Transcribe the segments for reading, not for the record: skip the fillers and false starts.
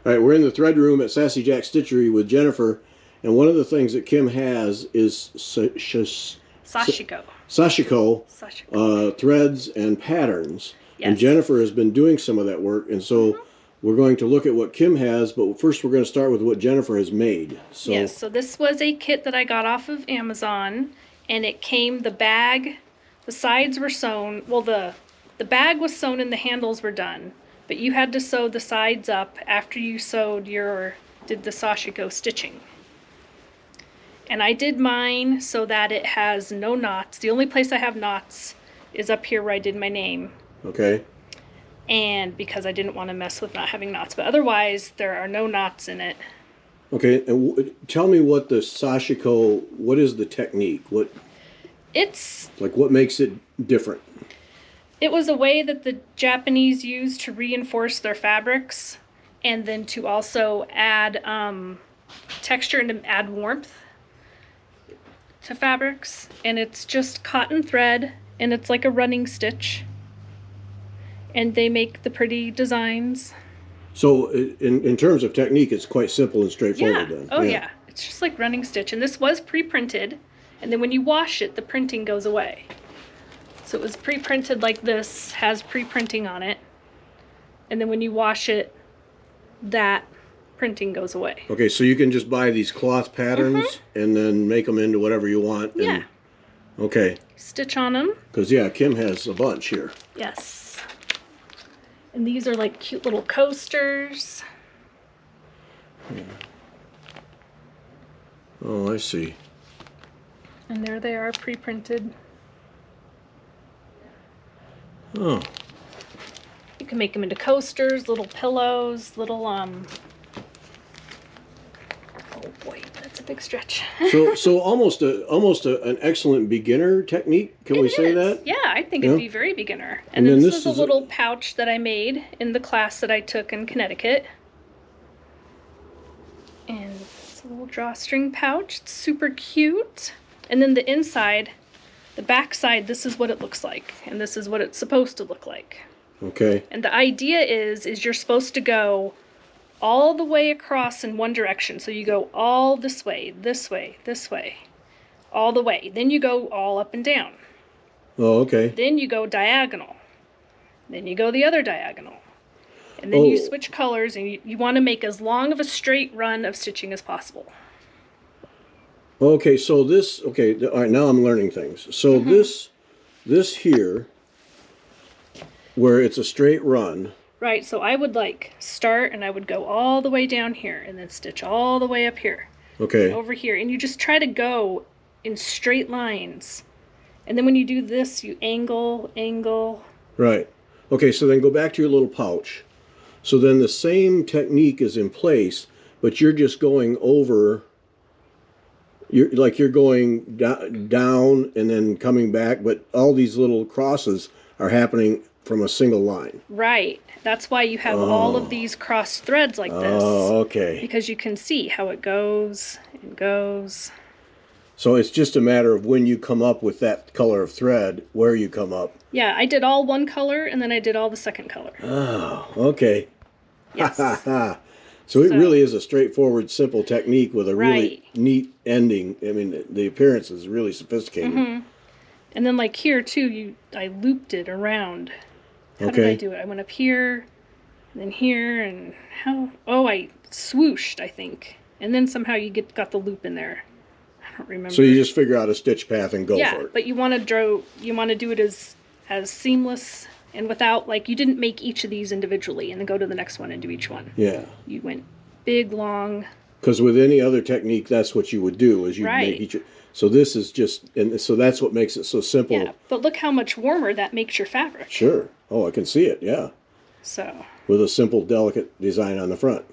All right, we're in the thread room at Sassy Jacks Stitchery with Jenifer, and one of the things that Kim has is Sashiko. Sashiko threads and patterns. Yes. And Jenifer has been doing some of that work, and so we're going to look at what Kim has, but first we're going to start with what Jenifer has made. So, yes, so this was a kit that I got off of Amazon, and it came, the bag, the sides were sewn, well the bag was sewn and the handles were done, but you had to sew the sides up after you did the Sashiko stitching. And I did mine so that it has no knots. The only place I have knots is up here where I did my name. Okay. And because I didn't want to mess with not having knots, but otherwise there are no knots in it. Okay, and tell me what the Sashiko, what is the technique? It's like, what makes it different? It was a way that the Japanese used to reinforce their fabrics, and then to also add texture and to add warmth to fabrics. And it's just cotton thread, and it's like a running stitch. And they make the pretty designs. So in terms of technique, it's quite simple and straightforward then. Oh yeah. It's just like running stitch. And this was pre-printed, and then when you wash it, the printing goes away. So it was pre-printed like this, has pre-printing on it, and then when you wash it, that printing goes away. Okay, so you can just buy these cloth patterns and then make them into whatever you want. And, yeah. Okay. Stitch on them. Because, yeah, Kim has a bunch here. Yes. And these are like cute little coasters. Yeah. Oh, I see. And there they are, pre-printed. Oh. You can make them into coasters, little pillows, little oh boy, that's a big stretch. so almost an excellent beginner technique. Can we say that? Yeah, I think it'd be very beginner. And then this is a little pouch that I made in the class that I took in Connecticut. And it's a little drawstring pouch. It's super cute. And then the inside, the back side, this is what it looks like, and this is what it's supposed to look like. Okay. And the idea is you're supposed to go all the way across in one direction. So you go all this way, this way, this way, all the way. Then you go all up and down. Oh, okay. Then you go diagonal. Then you go the other diagonal. And then you switch colors, and you want to make as long of a straight run of stitching as possible. Okay, so this, all right, now I'm learning things. So this here, where it's a straight run. Right, so I would like start and I would go all the way down here and then stitch all the way up here. Okay. Over here, and you just try to go in straight lines. And then when you do this, you angle. Right. Okay, so then go back to your little pouch. So then the same technique is in place, but you're just going over. You're going down and then coming back, but all these little crosses are happening from a single line. Right. That's why you have all of these crossed threads like this. Oh, okay. Because you can see how it goes and goes. So it's just a matter of when you come up with that color of thread, where you come up. Yeah, I did all one color and then I did all the second color. Oh, okay. Yes. So it really is a straightforward, simple technique with a really neat ending. I mean, the appearance is really sophisticated. And then like here too, I looped it around. How did I do it? I went up here, and then here, and I swooshed, I think. And then somehow you got the loop in there. I don't remember. So you just figure out a stitch path and go for it. Yeah, but you want to do it as seamless and without, like, you didn't make each of these individually and then go to the next one and do each one. Yeah. You went big, long. Because with any other technique, that's what you would do, is you'd make each. So this is just, and so that's what makes it so simple. Yeah, but look how much warmer that makes your fabric. Sure. Oh, I can see it, yeah. So. With a simple, delicate design on the front.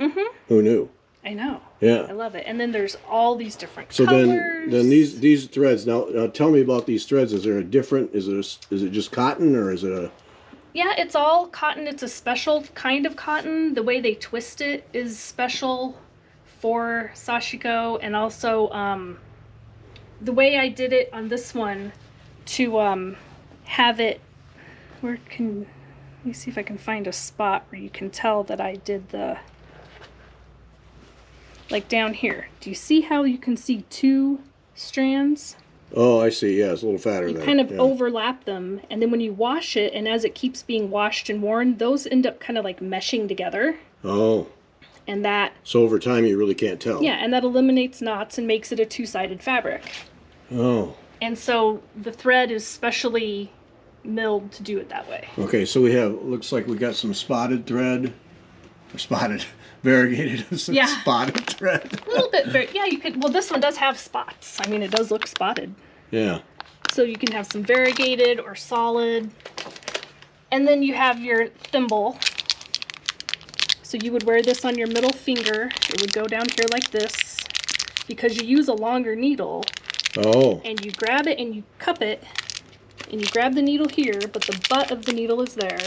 Who knew? I know. Yeah. I love it. And then there's all these different colors. So then these threads, now tell me about these threads. Is there a different, is it just cotton, or is it a... Yeah, it's all cotton. It's a special kind of cotton. The way they twist it is special for Sashiko, and also the way I did it on this one to have it, let me see if I can find a spot where you can tell that I did the like down here. Do you see how you can see 2 strands? Oh, I see. Yeah, it's a little fatter You there. kind of Yeah. overlap them, and then when you wash it, and as it keeps being washed and worn, those end up kind of like meshing together. Oh. And that... So over time, you really can't tell. Yeah, and that eliminates knots and makes it a 2-sided fabric. Oh. And so the thread is specially milled to do it that way. Okay, so we have, looks like we got some spotted thread. Or spotted, variegated, Yeah. spotted thread. A little bit, yeah, you could, well, this one does have spots. I mean, it does look spotted. Yeah. So you can have some variegated or solid. And then you have your thimble. So you would wear this on your middle finger. It would go down here like this because you use a longer needle. Oh. And you grab it and you cup it. And you grab the needle here, but the butt of the needle is there.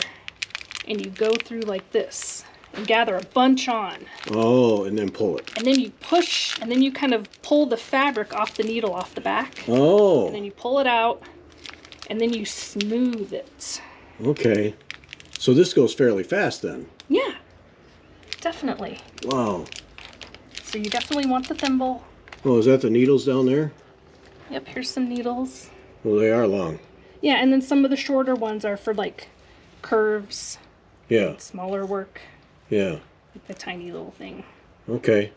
And you go through like this and gather a bunch on. Oh, and then pull it. And then you push, and then you kind of pull the fabric off the needle off the back. Oh. And then you pull it out, and then you smooth it. Okay. So this goes fairly fast then. Yeah, definitely. Wow. So you definitely want the thimble. Oh, is that the needles down there? Yep, here's some needles. Well, they are long. Yeah, and then some of the shorter ones are for like curves, Yeah. smaller work, Yeah. like the tiny little thing. Okay.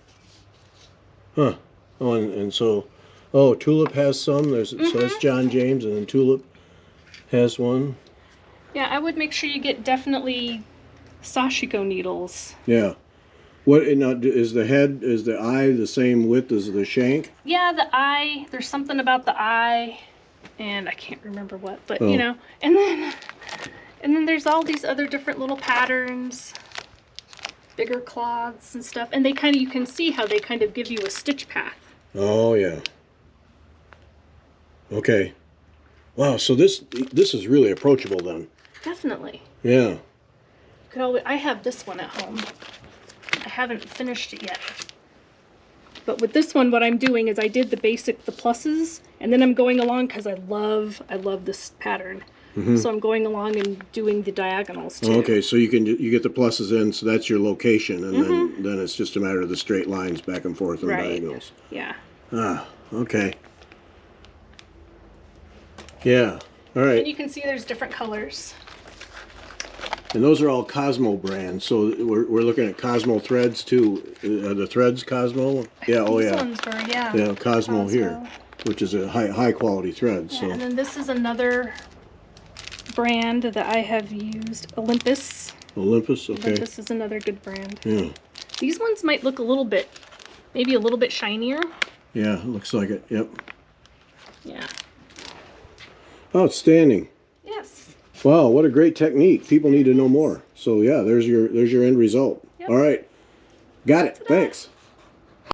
Huh. Oh, and so, oh, Tulip has some. So that's John James, and then Tulip has one. Yeah, I would make sure you get definitely Sashiko needles. Yeah. What now is the head? Is the eye the same width as the shank? Yeah, the eye. There's something about the eye, and I can't remember what, but Oh. you know. And then there's all these other different little patterns, bigger cloths and stuff, and they kind of, you can see how they kind of give you a stitch path. Oh yeah. Okay. Wow. So this is really approachable then. Definitely. Yeah. You could always. I have this one at home. I haven't finished it yet. But with this one, what I'm doing is I did the pluses, and then I'm going along because I love this pattern. So I'm going along and doing the diagonals too. Okay, so you get the pluses in, so that's your location, and then it's just a matter of the straight lines back and forth and diagonals. Yeah. Ah, okay. Yeah. All right. And you can see there's different colors. And those are all Cosmo brands. So we're looking at Cosmo threads too. Are the threads Cosmo? Yeah. Oh These yeah. ones were, yeah. Yeah, Cosmo here, which is a high quality thread. Yeah, So. and then this is another brand that I have used, Olympus. Olympus. Okay. Olympus is another good brand. Yeah. These ones might look a little bit, maybe a little bit shinier. Yeah. It looks like it. Yep. Yeah. Outstanding. Yes. Wow, what a great technique. People need to know more. So yeah, there's your end result. Yep. All right. Got it. Ta-da. Thanks.